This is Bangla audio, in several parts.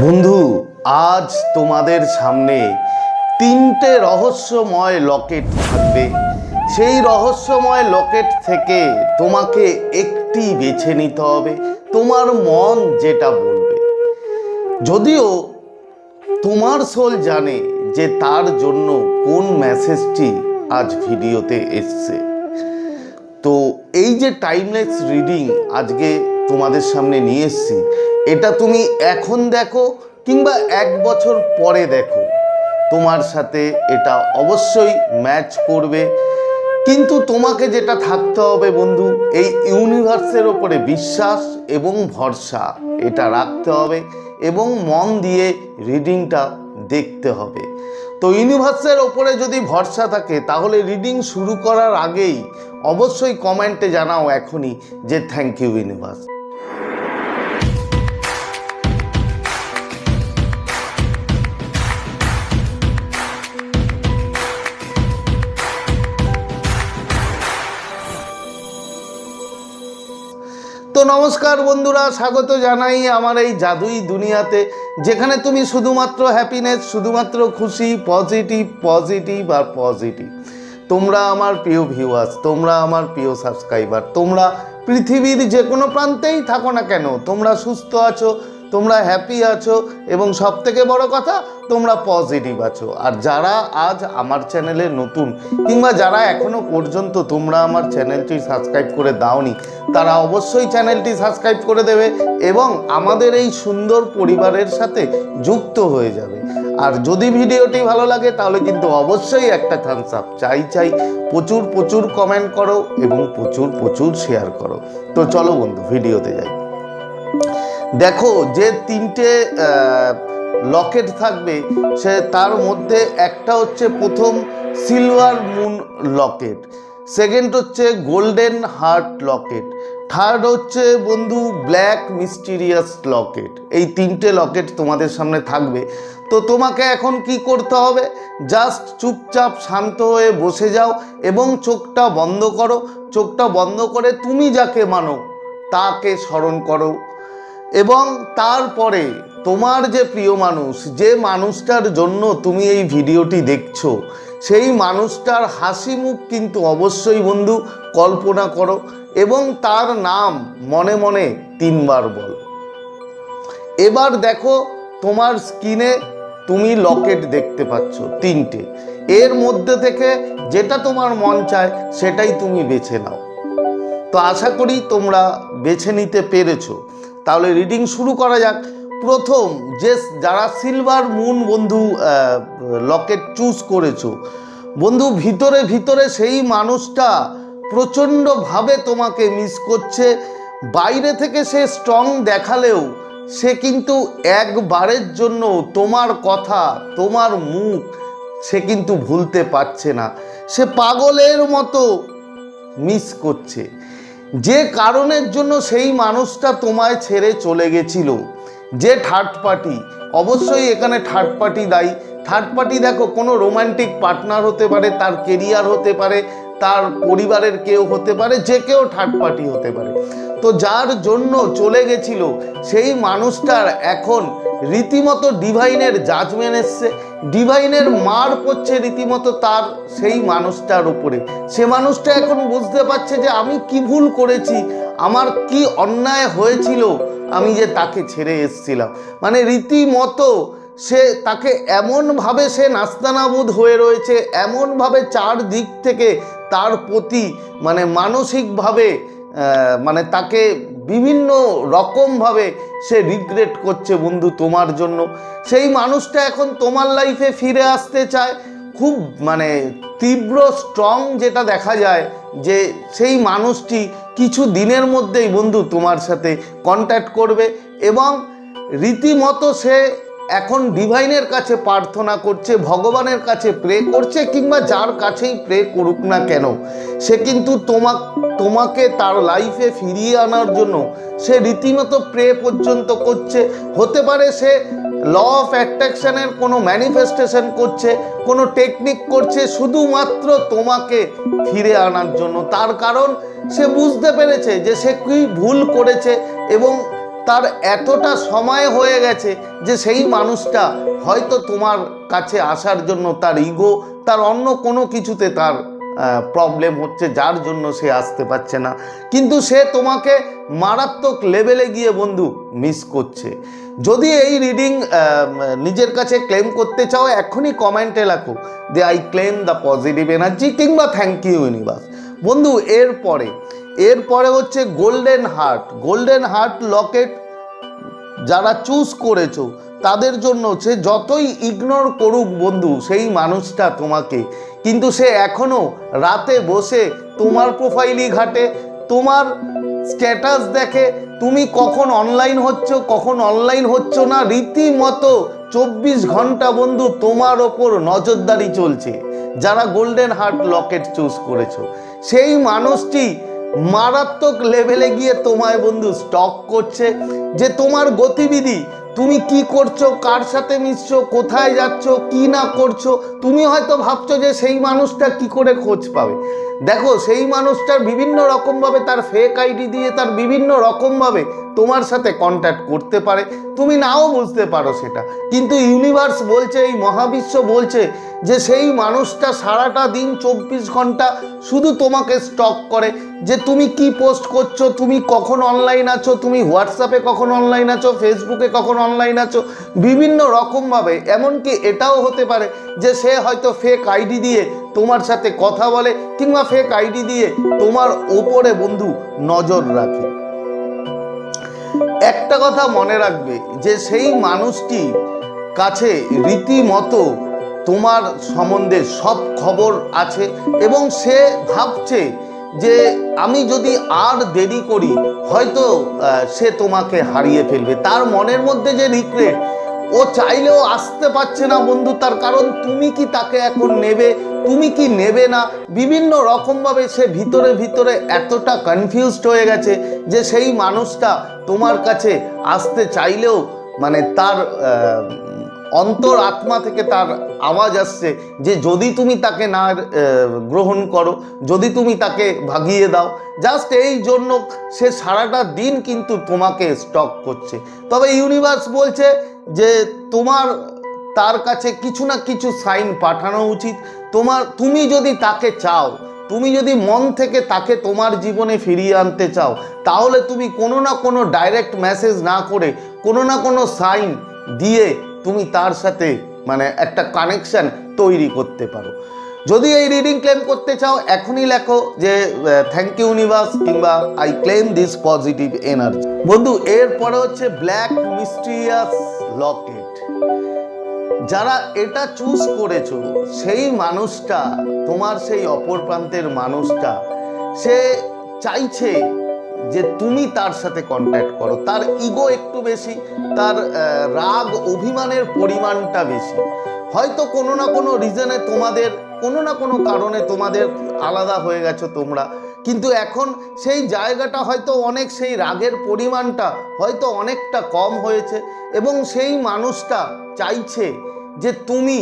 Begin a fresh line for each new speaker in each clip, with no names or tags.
বন্ধু, আজ তোমাদের সামনে তিনটে রহস্যময় লকেট থাকবে। সেই রহস্যময় লকেট থেকে তোমাকে একটি বেছে নিতে হবে, তোমার মন যেটা বলবে। যদিও তোমার সোল জানে যে তার জন্য কোন মেসেজটি আজ ভিডিওতে এসছে। তো এই যে টাইমলেস রিডিং আজকে তোমাদের সামনে নিয়ে এসছি, এটা তুমি এখন দেখো কিংবা 1 বছর পরে দেখো, তোমার সাথে এটা অবশ্যই ম্যাচ করবে। কিন্তু তোমাকে যেটা থাকতে হবে বন্ধু, এই ইউনিভার্সের ওপরে বিশ্বাস এবং ভরসা এটা রাখতে হবে এবং মন দিয়ে রিডিংটা দেখতে হবে। তো ইউনিভার্সের ওপরে যদি ভরসা থাকে তাহলে রিডিং শুরু করার আগেই অবশ্যই কমেন্টে জানাও এখনই যে থ্যাংক ইউ ইউনিভার্স। তো নমস্কার বন্ধুরা, স্বাগত জানাই আমার এই জাদুই দুনিয়াতে, যেখানে তুমি শুধুমাত্র হ্যাপিনেস, শুধুমাত্র খুশি, পজিটিভ আর পজিটিভ। তোমরা আমার প্রিয় ভিউয়ার্স, তোমরা আমার প্রিয় সাবস্ক্রাইবার, তোমরা পৃথিবীর যে কোনো প্রান্তেই থাকো না কেন, তোমরা সুস্থ আছো, তোমরা হ্যাপি আছো এবং সবথেকে বড় কথা তোমরা পজিটিভ আছো। আর যারা আজ আমার চ্যানেলে নতুন কিংবা যারা এখনো পর্যন্ত তোমরা আমার চ্যানেলটি সাবস্ক্রাইব করে দাওনি, তারা অবশ্যই চ্যানেলটি সাবস্ক্রাইব করে দেবে এবং আমাদের এই সুন্দর পরিবারের সাথে যুক্ত হয়ে যাবে। আর যদি ভিডিওটি ভালো লাগে তাহলে কিন্তু অবশ্যই একটা থামস আপ চাই। প্রচুর কমেন্ট করো এবং প্রচুর শেয়ার করো। তো চলো বন্ধু, ভিডিওতে যাই। দেখো, যে তিনটে লকেট থাকবে সে তার মধ্যে একটা হচ্ছে প্রথম সিলভার মুন লকেট, সেকেন্ড হচ্ছে গোল্ডেন হার্ট লকেট, থার্ড হচ্ছে বন্ধু ব্ল্যাক মিস্টিরিয়াস লকেট। এই তিনটে লকেট তোমাদের সামনে থাকবে। তো তোমাকে এখন কি করতে হবে, জাস্ট চুপচাপ শান্ত হয়ে বসে যাও এবং চোখটা বন্ধ করো। চোখটা বন্ধ করে তুমি যাকে মানো তাকে স্মরণ করো এবং তারপরে তোমার যে প্রিয় মানুষ, যে মানুষটার জন্য তুমি এই ভিডিওটি দেখছো, সেই মানুষটার হাসি মুখ কিন্তু অবশ্যই বন্ধু কল্পনা করো এবং তার নাম মনে মনে 3 বার বল। এবার দেখো, তোমার স্ক্রিনে তুমি লকেট দেখতে পাচ্ছ 3টে। এর মধ্যে থেকে যেটা তোমার মন চায় সেটাই তুমি বেছে নাও। তো আশা করি তোমরা বেছে নিতে পেরেছো। তাহলে রিডিং শুরু করা যাক। প্রথম যে যারা সিলভার মুন বন্ধু লকেট চুজ করেছো বন্ধু, ভিতরে সেই মানুষটা প্রচণ্ডভাবে তোমাকে মিস করছে। বাইরে থেকে সে স্ট্রং দেখালেও সে কিন্তু একবারের জন্য তোমার কথা, তোমার মুখ সে কিন্তু ভুলতে পারছে না। সে পাগলের মতো মিস করছে। যে কারণের জন্য সেই মানুষটা তোমায় ছেড়ে চলে গেছিল, যে থার্ড পার্টি, অবশ্যই এখানে থার্ড পার্টি দায়ী। থার্ড পার্টি দেখো, কোনো রোমান্টিক পার্টনার হতে পারে, তার কেরিয়ার হতে পারে, তার পরিবারের কেউ হতে পারে, যে কেউ থার্ড পার্টি হতে পারে। তো যার জন্য চলে গেছিল সেই মানুষটার এখন রীতিমতো ডিভাইনের জাজমেন্ট এসছে, ডিভাইনের মার পড়ছে রীতিমতো তার সেই মানুষটার উপরে। সে মানুষটা এখন বুঝতে পারছে যে আমি কি ভুল করেছি, আমার কি অন্যায় হয়েছিল, আমি যে তাকে ছেড়ে এসেছিলাম। মানে রীতিমতো সে তাকে এমনভাবে সে নাস্তানাবুদ হয়ে রয়েছে, এমনভাবে চারদিক থেকে তার প্রতি মানে মানসিকভাবে মানে তাকে বিভিন্ন রকমভাবে সে রিগ্রেট করছে বন্ধু তোমার জন্য। সেই মানুষটা এখন তোমার লাইফে ফিরে আসতে চায় খুব মানে তীব্র স্ট্রং, যেটা দেখা যায় যে সেই মানুষটি কিছু দিনের মধ্যেই বন্ধু তোমার সাথে কন্ট্যাক্ট করবে এবং রীতিমতো সে এখন ডিভাইনের কাছে প্রার্থনা করছে, ভগবানের কাছে প্রে করছে, কিংবা যার কাছেই প্রে করুক না কেন, সে কিন্তু তোমাকে তার লাইফে ফিরিয়ে আনার জন্য সে রীতিমতো প্রে পর্যন্ত করছে। হতে পারে সে ল অফ অ্যাট্রাকশনের কোনো ম্যানিফেস্টেশন করছে, কোনো টেকনিক করছে শুধুমাত্র তোমাকে ফিরে আনার জন্য। তার কারণ সে বুঝতে পেরেছে যে সে কি ভুল করেছে এবং তার এতটা সময় হয়ে গেছে যে সেই মানুষটা হয়তো তোমার কাছে আসার জন্য তার ইগো, তার অন্য কোনো কিছুতে তার প্রবলেম হচ্ছে, যার জন্য সে আসতে পারছে না। কিন্তু সে তোমাকে মারাত্মক লেভেলে গিয়ে বন্ধু মিস করছে। যদি এই রিডিং নিজের কাছে ক্লেম করতে চাও, এখনই কমেন্টে লেখো যে I claim the positive energy কিংবা থ্যাংক ইউ ইউনিভার্স। বন্ধু এরপরে হচ্ছে গোল্ডেন হার্ট লকেট যারা চুজ করেছো তাদের জন্য সে যতই ইগনোর করুক বন্ধু সেই মানুষটা তোমাকে, কিন্তু সে এখনো রাতে বসে তোমার প্রোফাইলই ঘাটে, তোমার স্ট্যাটাস দেখে, তুমি কখন অনলাইন হচ্ছ না, রীতিমতো 24 ঘন্টা বন্ধু তোমার ওপর নজরদারি চলছে। যারা গোল্ডেন হার্ট লকেট চুজ করেছো সেই মানুষটি মারাত্মক লেভেলে গিয়ে তোমায় বন্ধু স্টক করছে, যে তোমার গতিবিধি, তুমি কি করছো, কার সাথে মিশছো, কোথায় যাচ্ছ, কি না করছো। তুমি হয়তো ভাবছো যে সেই মানুষটা কি করে খোঁজ পাবে। দেখো, সেই মানুষটার বিভিন্ন রকমভাবে তার ফেক আইডি দিয়ে তার বিভিন্ন রকমভাবে তোমার সাথে কন্ট্যাক্ট করতে পারে, তুমি নাও বুঝতে পারো সেটা। কিন্তু ইউনিভার্স বলছে, এই মহাবিশ্ব বলছে যে সেই মানুষটা সারাটা দিন 24 ঘন্টা শুধু তোমাকে স্টক করে, যে তুমি কি পোস্ট করছো, তুমি কখন অনলাইন আছো, তুমি হোয়াটসঅ্যাপে কখন অনলাইন আছো, ফেসবুকে কখন অনলাইন আছো, বিভিন্ন রকমভাবে। এমনকি এটাও হতে পারে যে সে হয়তো ফেক আইডি দিয়ে তোমার সাথে কথা বলে কিংবা ফেক আইডি দিয়ে তোমার ওপরে বন্ধু নজর রাখে। একটা কথা মনে রাখবে যে সেই মানুষটি কাছে রীতিমতো তোমার সম্বন্ধে সব খবর আছে এবং সে ভাবছে যে আমি যদি আর দেরি করি হয়তো সে তোমাকে হারিয়ে ফেলবে। তার মনের মধ্যে যে রিগ্রেট, ও চাইলেও আসতে পারছে না বন্ধু, তার কারণ তুমি কি তাকে এখন নেবে, তুমি কি নেবে না, বিভিন্ন রকমভাবে সে ভিতরে এতটা কনফিউজড হয়ে গেছে যে সেই মানুষটা তোমার কাছে আসতে চাইলেও মানে তার অন্তর আত্মা থেকে তার আওয়াজ আসছে যে যদি তুমি তাকে না গ্রহণ করো, যদি তুমি তাকে ভাগিয়ে দাও, জাস্ট এই জন্য সে সারাটা দিন কিন্তু তোমাকে স্টক করছে। তবে ইউনিভার্স বলছে যে তোমার তার কাছে কিছু না কিছু সাইন পাঠানো উচিত। তুমি যদি তাকে চাও, তুমি যদি মন থেকে তাকে তোমার জীবনে ফিরিয়ে আনতে চাও, তাহলে তুমি কোনো না কোনো ডাইরেক্ট মেসেজ না করে কোনো না কোনো সাইন দিয়ে তুমি তার সাথে মানে একটা কানেকশন তৈরি করতে পারো। যদি এই রিডিং ক্লেম করতে চাও, এখনই লেখো যে থ্যাংক ইউ ইউনিভার্স কিংবা I claim this positive energy. বন্ধু, এরপরে হচ্ছে ব্ল্যাক মিস্টিরিয়াস লকেট। যারা এটা চুজ করেছো সেই মানুষটা, তোমার সেই অপর প্রান্তের মানুষটা, সে চাইছে যে তুমি তার সাথে কন্ট্যাক্ট করো। তার ইগো একটু বেশি, তার রাগ অভিমানের পরিমাণটা বেশি। হয়তো কোনো না কোনো রিজনে তোমাদের কোনো না কোনো কারণে তোমাদের আলাদা হয়ে গেছো তোমরা, কিন্তু এখন সেই জায়গাটা হয়তো অনেক, সেই রাগের পরিমাণটা হয়তো অনেকটা কম হয়েছে এবং সেই মানুষটা চাইছে যে তুমি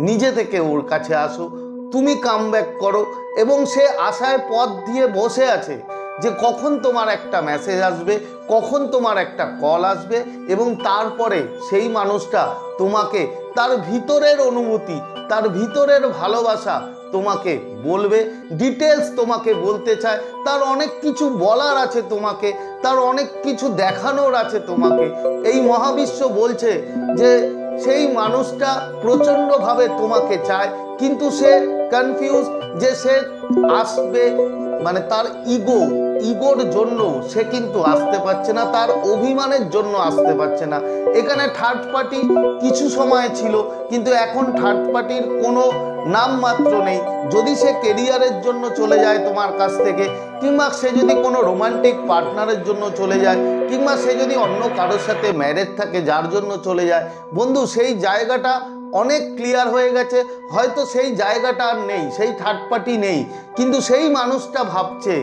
নিজে থেকে ওর কাছে আসো, তুমি কামব্যাক করো এবং সে আশায় পথ দিয়ে বসে আছে যে কখন তোমার একটা মেসেজ আসবে, কখন তোমার একটা কল আসবে এবং তারপরে সেই মানুষটা তোমাকে তার ভিতরের অনুভূতি, তার ভিতরের ভালোবাসা তোমাকে বলবে, ডিটেলস তোমাকে বলতে চায়। তার অনেক কিছু বলার আছে তোমাকে, তার অনেক কিছু দেখানোর আছে তোমাকে। এই মহাবিশ্ব বলছে যে সেই মানুষটা প্রচণ্ডভাবে তোমাকে চায়, কিন্তু সে কনফিউজ যে সে আসবে মানে তার ইগোর জন্য সে কিন্তু আসতে পারছে না, তার অভিমানের জন্য আসতে পারছে না। এখানে থার্ড পার্টি কিছু সময় ছিল, কিন্তু এখন থার্ড পার্টির কোনো নাম মাত্র নেই। যদি সে কেরিয়ারের জন্য চলে যায় তোমার কাছ থেকে, কিংবা সে যদি কোনো রোমান্টিক পার্টনারের জন্য চলে যায়, কিংবা সে যদি অন্য কারোর সাথে ম্যারেজ থাকে যার জন্য চলে যায়, বন্ধু সেই জায়গাটা অনেক ক্লিয়ার হয়ে গেছে। হয়তো সেই জায়গাটা আর নেই, সেই থার্ড পার্টি নেই, কিন্তু সেই মানুষটা ভাবছে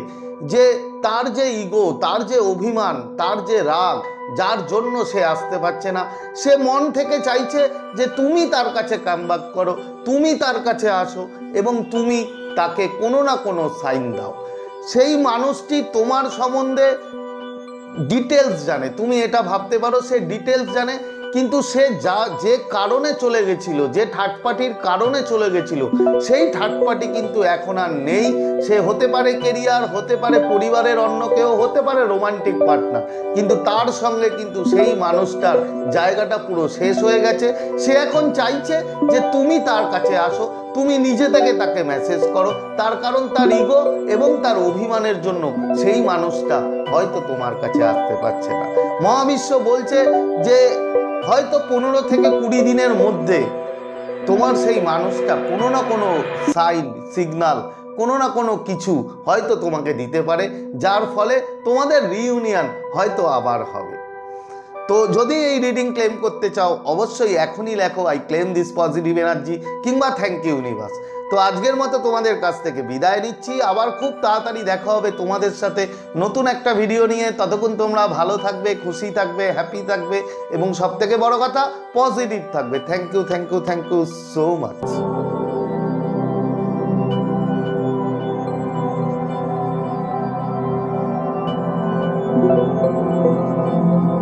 যে তার যে ইগো, তার যে অভিমান, তার যে রাগ, যার জন্য সে আসতে পারছে না, সে মন থেকে চাইছে যে তুমি তার কাছে কামব্যাক করো, তুমি তার কাছে আসো এবং তুমি তাকে কোনো না কোনো সাইন দাও। সেই মানুষটি তোমার সম্বন্ধে ডিটেলস জানে। তুমি এটা ভাবতে পারো সে ডিটেলস জানে, কিন্তু সে যে কারণে চলে গেছিল, যে থার্ড পার্টির কারণে চলে গেছিল, সেই থার্ড পার্টি কিন্তু এখন আর নেই। সে হতে পারে কেরিয়ার, হতে পারে পরিবারের অন্য কেউ, হতে পারে রোমান্টিক পার্টনার, কিন্তু তার সঙ্গে কিন্তু সেই মানুষটার জায়গাটা পুরো শেষ হয়ে গেছে। সে এখন চাইছে যে তুমি তার কাছে আসো, তুমি নিজে থেকে তাকে মেসেজ করো। তার কারণ তার ইগো এবং তার অভিমানের জন্য সেই মানুষটা হয়তো তোমার কাছে আসতে পারছে না। মহাবিশ্ব বলছে যে হয়তো 15 থেকে 20 দিনের মধ্যে তোমার সেই মানুষটা কোনো না কোনো সাইন, সিগনাল, কোনো না কোনো কিছু হয়তো তোমাকে দিতে পারে, যার ফলে তোমাদের রিইউনিয়ন হয়তো আবার হবে। তো যদি এই রিডিং ক্লেম করতে চাও অবশ্যই এখনই লেখো I claim this positive energy কিংবা থ্যাংক ইউ ইউনিভার্স। তো আজকের মতো তোমাদের কাছ থেকে বিদায় নিচ্ছি। আবার খুব তাড়াতাড়ি দেখা হবে তোমাদের সাথে নতুন একটা ভিডিও নিয়ে। ততক্ষণ তোমরা ভালো থাকবে, খুশি থাকবে, হ্যাপি থাকবে এবং সবথেকে বড় কথা পজিটিভ থাকবে। Thank you so much.